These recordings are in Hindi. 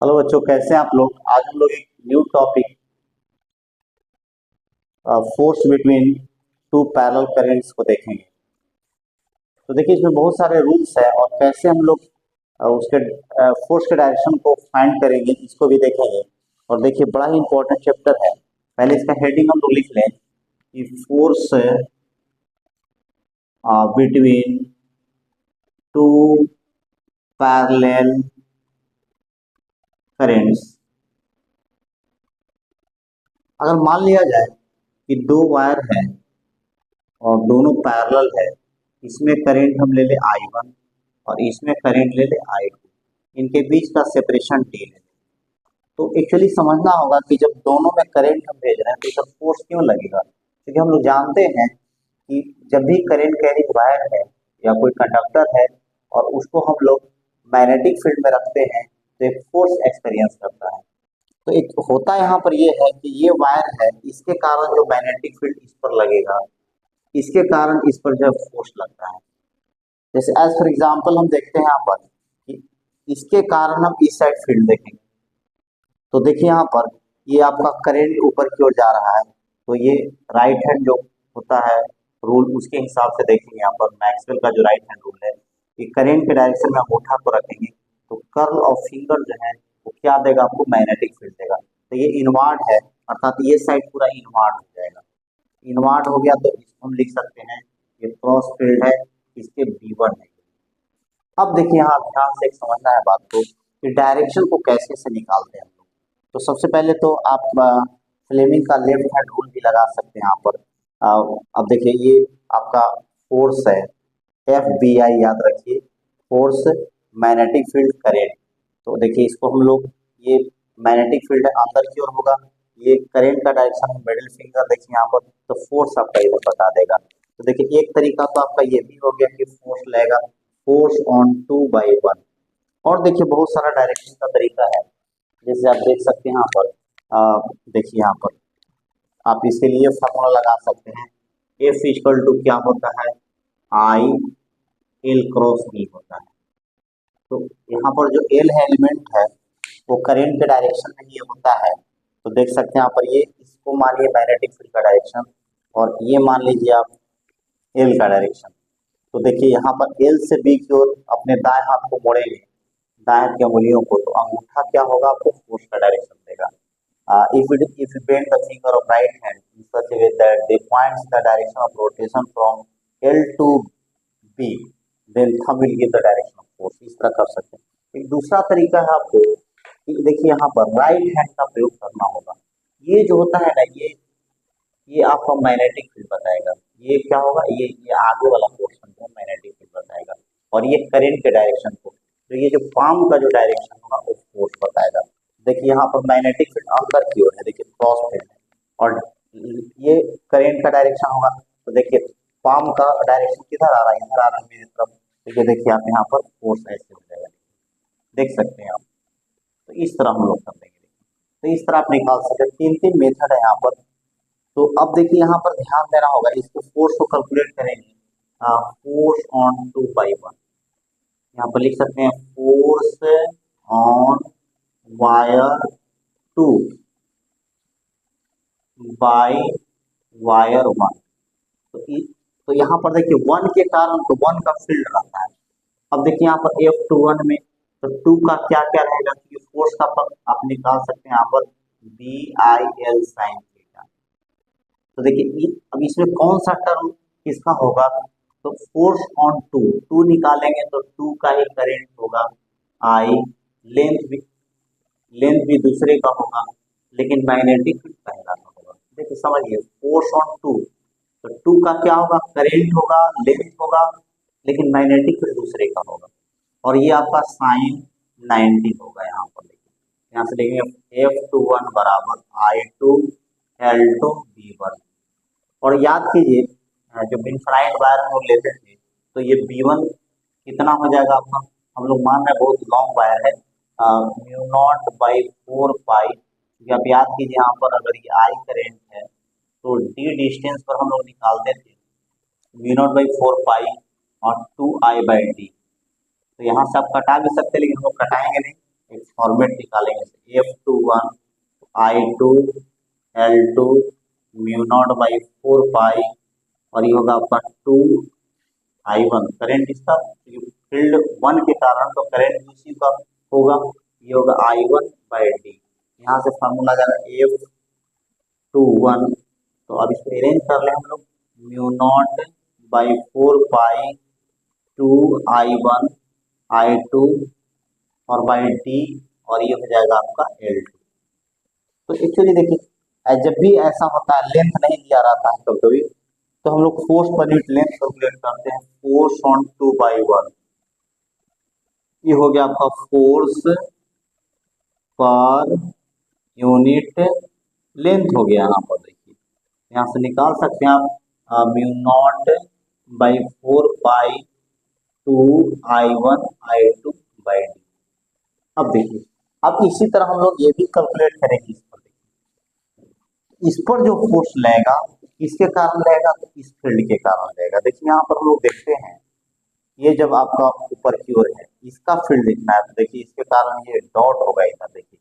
हेलो बच्चों, कैसे हैं आप लोग। आज हम लोग एक new topic force between two parallel currents को देखेंगे। तो देखिए, इसमें बहुत सारे रूल्स है और कैसे हम लोग उसके फोर्स के डायरेक्शन को फाइंड करेंगे, इसको भी देखेंगे। और देखिए, बड़ा ही इंपॉर्टेंट चैप्टर है। पहले इसका हेडिंग हम लोग लिख लें कि force between two parallel currents. अगर मान लिया जाए कि दो वायर है और दोनों पैरेलल है, इसमें करंट हम ले ले I1 और इसमें करंट ले ले I2, इनके बीच का सेपरेशन D ले। तो एक्चुअली समझना होगा कि जब दोनों में करंट हम भेज रहे हैं तो इसका फोर्स क्यों लगेगा, क्योंकि हम लोग जानते हैं कि जब भी करंट कैरिंग वायर है या कोई कंडक्टर है और उसको हम लोग मैग्नेटिक फील्ड में रखते हैं तो एक फोर्स एक्सपीरियंस करता है। तो एक होता यहाँ पर ये है कि ये वायर है, इसके कारण जो मैग्नेटिक फील्ड इस पर लगेगा, इसके कारण इस पर जो फोर्स लगता है। जैसे एज फॉर एग्जाम्पल हम देखते हैं यहाँ पर कि इसके कारण हम इस साइड फील्ड देखेंगे। तो देखिए यहाँ पर ये आपका करंट ऊपर की ओर जा रहा है, तो ये राइट हैंड जो होता है रूल, उसके हिसाब से देखेंगे। यहाँ पर मैक्सवेल का जो राइट हैंड रूल है कि करंट के डायरेक्शन में अंगूठा को रखेंगे तो कर्ल ऑफ फिंगर जो है वो क्या देगा, आपको मैग्नेटिक फील्ड देगा। तो ये इनवार्ड है, अर्थात ये साइड पूरा इनवार्ड हो जाएगा। इनवार्ड हो गया तो इसको हम लिख सकते हैं ये क्रॉस फील्ड है, इसके B1 है। अब देखिए, यहाँ ध्यान से एक समझना है बात को कि डायरेक्शन को कैसे से निकालते हैं हम लोग। तो सबसे पहले तो आप फ्लेमिंग का लेफ्ट हैंड रूल भी लगा सकते हैं यहाँ पर। अब देखिए, ये आपका फोर्स है FBI, याद रखिए, फोर्स मैग्नेटिक फील्ड करेंट। तो देखिए, इसको हम लोग, ये मैग्नेटिक फील्ड अंदर की ओर होगा, ये करंट का डायरेक्शन मिडिल फिंगर देखिए यहाँ पर, तो फोर्स आपका इधर बता देगा। तो देखिए, एक तरीका तो आपका ये भी हो गया कि फोर्स लगेगा फोर्स ऑन 2/1। और देखिए, बहुत सारा डायरेक्शन का तरीका है, जैसे आप देख सकते हैं यहाँ पर। देखिए यहाँ पर आप इसके लिए फॉर्मूला लगा सकते हैं। F इक्वल टू क्या होता है, I L क्रॉस B होता है। तो यहाँ पर जो L है एलिमेंट है वो करंट के डायरेक्शन में ये होता है। तो देख सकते हैं यहाँ पर, ये इसको मानिए मैग्नेटिक फील्ड का डायरेक्शन और ये मान लीजिए आप L का डायरेक्शन। तो देखिए, यहाँ पर L से B की ओर अपने दाएं हाथ को मोड़ेंगे, दाएं हाथ की अंगुलियों को, तो अंगूठा क्या होगा, आपको फोर्स का डायरेक्शन देगा। If you bend the finger of right hand in such a way that they points the direction of rotation from L to B, then thumb will give the direction of force। इस तरह कर सकते हैं। एक दूसरा तरीका है आपको कि देखिए, यहाँ पर राइट हैंड का प्रयोग करना होगा। ये जो होता है ना, ये आपका मैग्नेटिक फील्ड बताएगा। ये क्या होगा, ये आगे वाला पोर्शन जो मैग्नेटिक फील्ड बताएगा, और ये करंट के डायरेक्शन को, तो ये जो पाम का जो डायरेक्शन होगा वो फोर्स बताएगा। देखिए, यहाँ पर मैग्नेटिक फील्ड अंदर की ओर है, देखिए क्रॉस फील्ड है, और ये करंट का डायरेक्शन होगा। तो देखिए, पाम का डायरेक्शन किधर आ रहा है, इधर आ रहा है मेरी तरफ। तो ये देखिए, आप यहाँ पर फोर्स ऐसे हो जाएगा, देख सकते हैं आप। तो इस तरह हम लोग कर देंगे। तो इस तरह आप निकाल सकते हैं। तीन तीन मेथड है यहाँ पर। तो अब देखिए, यहाँ पर ध्यान देना होगा, इसको फोर्स को कैलकुलेट करेंगे। फोर्स ऑन 2/1, यहाँ पर लिख सकते हैं force on wire 2 by wire 1। तो यहाँ पर देखिए, 1 के कारण तो 1 का फील्ड रहता है। अब देखिए यहाँ पर F21 में तो 2 का क्या क्या रहेगा, क्योंकि फोर्स का पद आप निकाल सकते हैं यहाँ पर BIL साइन थीटा। तो देखिए, अब इसमें कौन सा टर्म किसका होगा, तो फोर्स ऑन 2, 2 निकालेंगे तो 2 का ही करंट होगा I, लेंथ भी दूसरे का होगा, लेकिन मैग्नेटिक फील्ड पहला का होगा। देखिए समझिए, फोर्स ऑन 2, तो 2 का क्या होगा, करंट होगा, लेंथ होगा, लेकिन मैग्नेटिक फील्ड दूसरे का होगा। और ये आपका साइन 90 होगा। यहाँ पर देखिए, यहाँ से देखेंगे F21 बराबर I2L2B1। और याद कीजिए, जब इनफाइनाइट वायर हम लोग लेते थे तो ये B1 कितना हो जाएगा आपका, हम लोग मान रहे हैं बहुत लॉन्ग वायर है, μ0/4 पाई। आप याद कीजिए, यहाँ पर अगर ये I करेंट है तो D डिस्टेंस पर हम लोग निकालते थे μ0/4 पाई और 2I/D। तो यहाँ से आप कटा भी सकते हैं, लेकिन हम लोग कटाएंगे नहीं, एक फॉर्मेट निकालेंगे F21 I2 L2 mu naught by 4 पाई और ये होगा आपका 2I1 करंट इसका फील्ड 1 के कारण तो करंट उसी का होगा, ये होगा I1 बाई डी। यहाँ से फार्मूला जाएगा F21, तो अब इसको अरेंज कर ले हम लोग, mu naught by 4 pi 2I1 I2 और बाई डी और ये हो जाएगा आपका L2। तो एक्चुअली देखिए जब भी ऐसा होता है लेंथ नहीं दिया रहता है कभी कभी, तो हम लोग force per unit length calculate करते हैं, फोर्स ऑन 2/1। ये हो गया आपका फोर्स पर यूनिट लेंथ हो गया। यहाँ पर देखिए यहाँ से निकाल सकते हैं आप mu naught by 4 pi 2I1 I2 by D. अब देखिए अब इसी तरह हम लोग ये भी कैलकुलेट करेंगे, इस पर जो फोर्स लगेगा किसके कारण लगेगा, तो इस फील्ड के कारण लगेगा। देखिए यहाँ पर हम लोग देखते हैं ये जब आपका ऊपर की ओर है इसका फील्ड दिखना है, तो देखिए इसके कारण ये डॉट होगा इधर, देखिए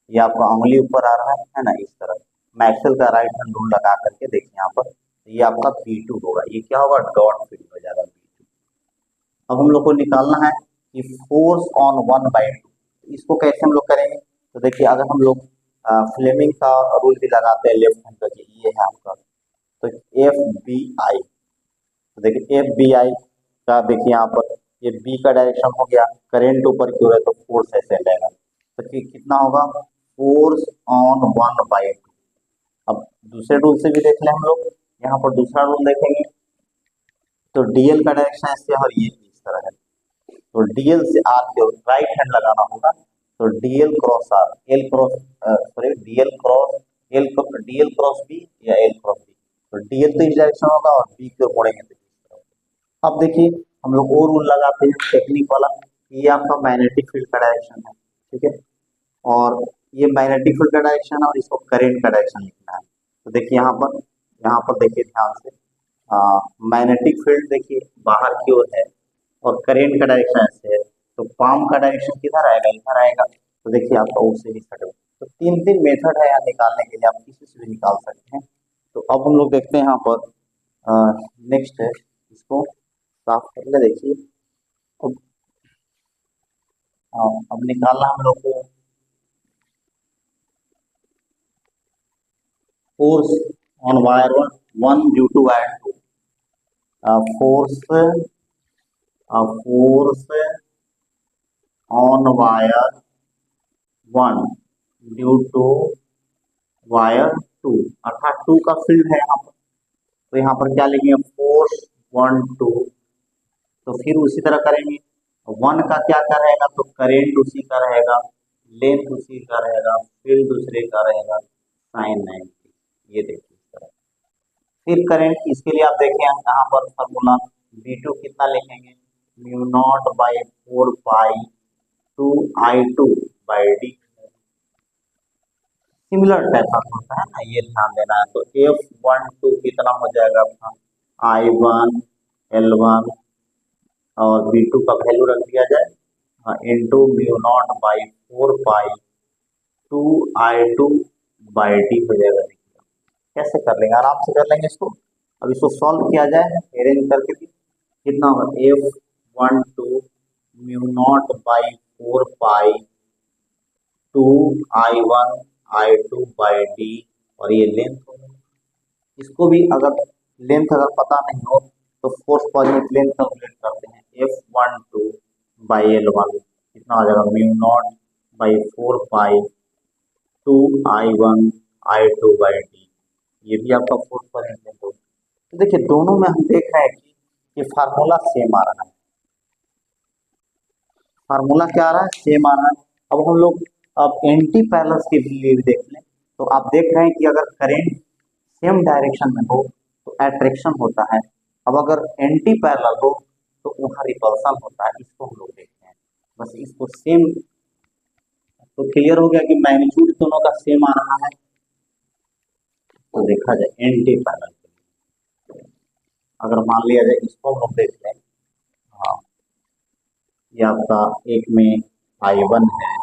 ये आपका उंगली ऊपर आ रहा है ना, इस तरह मैं एक्सेल का राइट हैंड रूल लगा करके देखिए यहाँ पर ये आपका P2 होगा, ये क्या होगा डॉट फील्ड हो जाएगा P2। अब हम लोग को निकालना है कि फोर्स ऑन 1/2, इसको कैसे हम लोग करेंगे, तो देखिए अगर हम लोग फ्लेमिंग का रूल भी लगाते हैं लेफ्ट हैंड का, ये है आपका, तो FBI, तो देखिए FBI का देखिए यहाँ पर ये B का डायरेक्शन हो गया, करंट ऊपर की ओर है तो फोर्स ऐसे लगेगा, तो कितना होगा फोर्स ऑन 1/2। अब दूसरे रूल से भी देख लें हम लोग, यहाँ पर दूसरा रूल देखेंगे तो DL का डायरेक्शन ऐसे और ये इस तरह है, तो DL से R की ओर राइट हैंड लगाना होगा, तो DL cross R, L cross sorry DL cross DL cross B या L क्रॉस B, तो DL तो इस डायरेक्शन होगा और B की ओर मुड़ेंगे तो इस तरह। अब देखिए हम लोग और रूल लगाते हैं टेक्निक वाला, ये आपका मैग्नेटिक फील्ड का डायरेक्शन है, ठीक है, और ये मैग्नेटिक फील्ड का डायरेक्शन है और इसको करंट का डायरेक्शन लिखना है। तो देखिए यहाँ पर देखिए ध्यान से मैग्नेटिक फील्ड देखिए बाहर की ओर है और करंट का डायरेक्शन ऐसे है, तो पाम का डायरेक्शन किधर आएगा, इधर आएगा, तो देखिए आपका उससे भी सटे। तो तीन मेथड है यहाँ निकालने के लिए, आप किसी से भी निकाल सकते हैं। तो अब हम लोग देखते हैं यहाँ पर नेक्स्ट है, इसको साफ कर ले देखिए। अब अब निकालना हम लोग को force on wire 1 due to wire 2, force on wire 1 due to wire 2, अर्थात 2 का फील्ड है यहाँ पर, तो यहाँ पर क्या लिखेंगे फोर्स 1 2, तो फिर उसी तरह करेंगे 1 का क्या रहेगा, तो करेंट उसी का रहेगा, लेंथ उसी का रहेगा, फील्ड दूसरे का रहेगा sin 90, ये देखिए इस तरह। फिर करंट इसके लिए आप देखें यहाँ पर फॉर्मूला V2 कितना लिखेंगे, mu naught by 4 pi 2I2 by D. Similar type का होता है ना, ये ध्यान देना है। तो F12 कितना हो जाएगा अपना I1 L1 और V2 का वैल्यू रख दिया जाए into mu naught by 4 pi 2I2 by D हो जाएगा। कैसे कर लेंगे, आराम से कर लेंगे इसको। अब इसको सॉल्व किया जाए अरेंज करके भी, कितना होगा F12 mu naught by 4 pi 2I1 I2 by D और ये लेंथ होगा। इसको भी अगर लेंथ अगर पता नहीं हो तो force per unit length calculate करते हैं, F12 बाई L1 कितना हो जाएगा mu naught by 4 pi 2I1 I2 by D, ये भी आपका फोर्स पर यूनिट होगा। तो देखिए दोनों में हम देख रहे हैं कि फार्मूला सेम आ रहा है, फार्मूला क्या आ रहा है, सेम आ रहा है। अब हम लोग अब एंटी पैरेलल के लिए भी देख लें, तो आप देख रहे हैं कि अगर करंट सेम डायरेक्शन में हो तो अट्रैक्शन होता है, अब अगर एंटी पैरेलल हो तो वहाँ रिपल्सन होता है। इसको हम लोग देखते हैं, बस इसको सेम, तो क्लियर हो गया कि मैग्नीट्यूड दोनों का सेम आ रहा है। तो देखा जाए एंटी पैरेलल, अगर मान लिया जाए इसको हम लोग देख लें, हाँ ये आपका एक में I1 है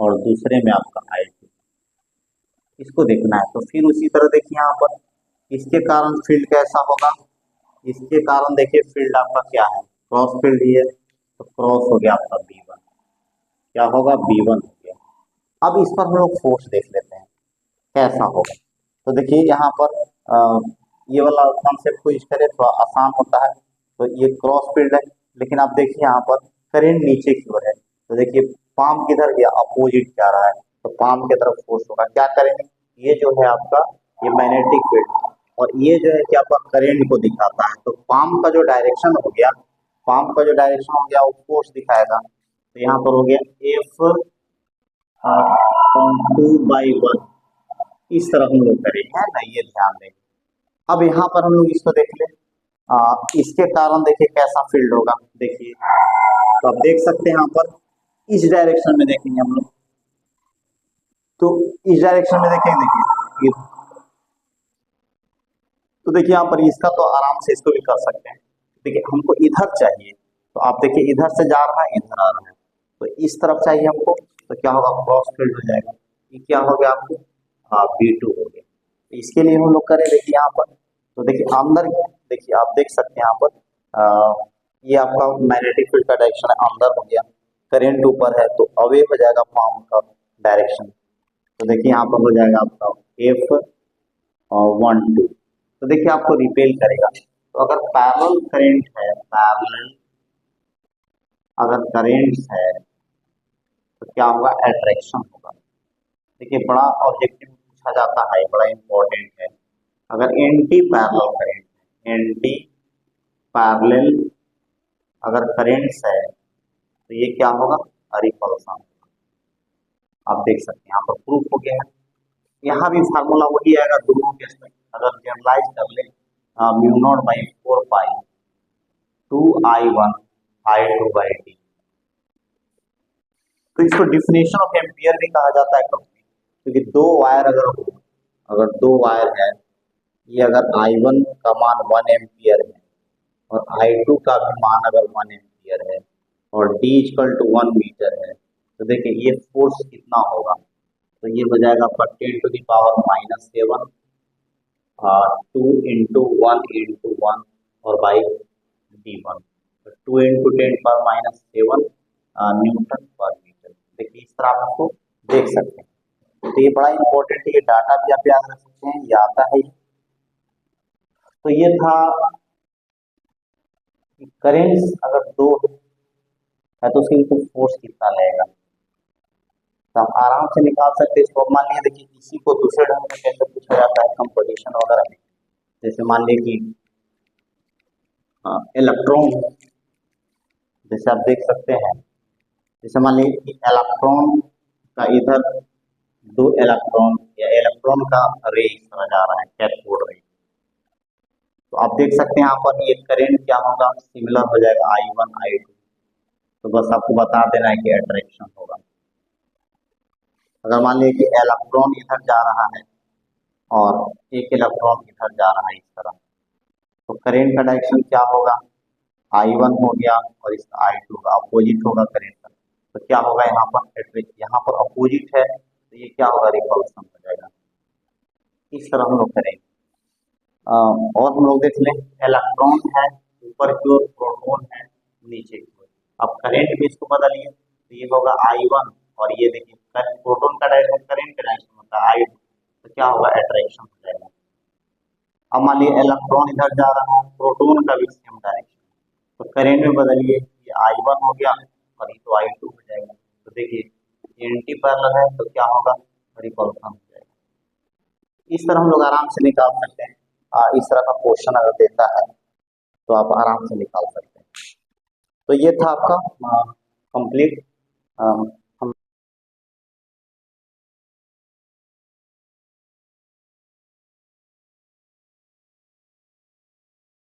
और दूसरे में आपका I2, इसको देखना है। तो फिर उसी तरह देखिए यहाँ पर इसके कारण फील्ड कैसा होगा, इसके कारण देखिए फील्ड आपका क्या है, क्रॉस फील्ड ही है, तो क्रॉस हो गया आपका B1, क्या होगा B1 हो गया। अब इस पर हम लोग फोर्स देख लेते हैं कैसा होगा। तो देखिए यहाँ पर ये वाला कॉन्सेप्ट को यूज करें थोड़ा आसान होता है। तो ये क्रॉस फील्ड है, लेकिन आप देखिए यहाँ पर करंट नीचे की ओर है, तो देखिए पाम किधर गया, अपोजिट जा रहा है, तो पाम की तरफ फोर्स होगा। क्या करेंगे, ये जो है आपका ये मैग्नेटिक फील्ड और ये जो है कि आपका करंट को दिखाता है, तो पाम का जो डायरेक्शन हो गया, पाम का जो डायरेक्शन हो गया वो फोर्स दिखाएगा। तो यहाँ पर हो गया F/2/1, इस तरह हम लोग करेंगे, है ना, ये ध्यान दें। अब यहाँ पर हम लोग इसको देख ले, इसके कारण देखिए कैसा फील्ड होगा। देखिए तो आप देख सकते हैं यहाँ पर इस डायरेक्शन में देखेंगे हम लोग, तो इस डायरेक्शन में देखेंगे, देखिए तो देखिए यहाँ पर इसका तो आराम से इसको भी कर सकते हैं। देखिए हमको इधर चाहिए, तो आप देखिए इधर से जा रहा है, इधर आ रहा है, तो इस तरफ चाहिए हमको, तो क्या होगा क्रॉस फील्ड हो जाएगा। ये क्या हो गया आपको, B2 हो गया। तो इसके लिए हम लोग करें, देखिए यहाँ पर, तो देखिए अंदर, देखिए आप देख सकते हैं यहाँ पर ये आपका मैग्नेटिक फील्ड का डायरेक्शन है, अंदर हो गया, करंट ऊपर है, तो अवे हो जाएगा पाम का डायरेक्शन। तो देखिए यहाँ पर हो जाएगा आपका F12, तो देखिए आपको रिपेल करेगा। तो अगर पैरेलल करंट है, पैरेलल अगर करंट है तो क्या होगा, अट्रैक्शन होगा। देखिए बड़ा ऑब्जेक्टिव पूछा जाता है, बड़ा इंपॉर्टेंट है। अगर एंटी पैरेलल करंट है, एंटी पैरेलल अगर करंट्स है तो ये क्या होगा, रिपल्सन। आप देख सकते हैं यहाँ पर प्रूफ हो गया है। यहाँ भी फार्मूला वही आएगा दोनों केस में। अगर जनरलाइज कर ले μ0/4 2I1 I2/t, तो इसको डिफिनेशन ऑफ एम्पियर भी कहा जाता है कभी, क्योंकि दो वायर अगर हो, अगर दो वायर है, ये अगर I1 का मान 1 एम्पियर है और I2 का भी मान अगर 1 एम्पियर है और D = 1 मीटर है, तो देखिए ये फोर्स कितना होगा, तो ये हो जाएगा आपका 10⁻⁻7 2 × 1 और बाई D1, तो 2 × 10⁻⁷ न्यूटन पर मीटर। देखिए इस तरह आप इसको देख सकते हैं। तो ये बड़ा इंपॉर्टेंट है, ये डाटा भी आप याद रख सकते हैं, ये आता है। तो ये था करेंट्स अगर दो है तो उसके इनपुट फोर्स कितना लगेगा, तो हम आराम से निकाल सकते हैं इसको। मान लीजिए देखिए किसी को दूसरे ढंग में कैसे पूछा जाता है कंपोजिशन वगैरह में, जैसे मान लीजिए कि इलेक्ट्रॉन, जैसे आप देख सकते हैं, जैसे मान लीजिए कि इलेक्ट्रॉन का इधर दो इलेक्ट्रॉन या इलेक्ट्रॉन का रे इस तरह जा रहा है, कैथोड रे, तो आप देख सकते हैं यहाँ पर ये करंट क्या होगा, सिमिलर हो जाएगा I1 I2। तो बस आपको बता देना है कि अट्रैक्शन होगा। अगर मान लीजिए कि इलेक्ट्रॉन इधर जा रहा है और एक इलेक्ट्रॉन इधर जा रहा है इस तरह, तो करंट का डायरेक्शन क्या होगा, I1 हो गया और इसका I2 होगा, अपोजिट होगा करंट का। तो क्या होगा यहाँ पर अपोजिट है, तो ये क्या होगा, रिपल्सन हो जाएगा। इस तरह हम लोग करेंगे। और हम लोग देख लें, इलेक्ट्रॉन है ऊपर की ओर, प्रोटॉन है नीचे की ओर। अब करंट भी इसको बदलिए, तो ये होगा I1 और ये देखिए प्रोटॉन का डायरेक्शन, करंट का डायरेक्शन होता है I2, तो क्या होगा, अट्रैक्शन हो जाएगा। अब मान लीजिए इलेक्ट्रॉन इधर जा रहा है, प्रोटॉन का भी सेम डायरेक्शन, तो करंट में बदलिए, ये I1 हो गया और ये तो I2 हो जाएगा। तो देखिए एंटी पैरेलल है तो क्या होगा, रिपल्सन हो जाएगा। इस तरह हम लोग आराम से निकाल सकते हैं। इस तरह का क्वेश्चन अगर देता है तो आप आराम से निकाल सकते हैं। तो ये था आपका कंप्लीट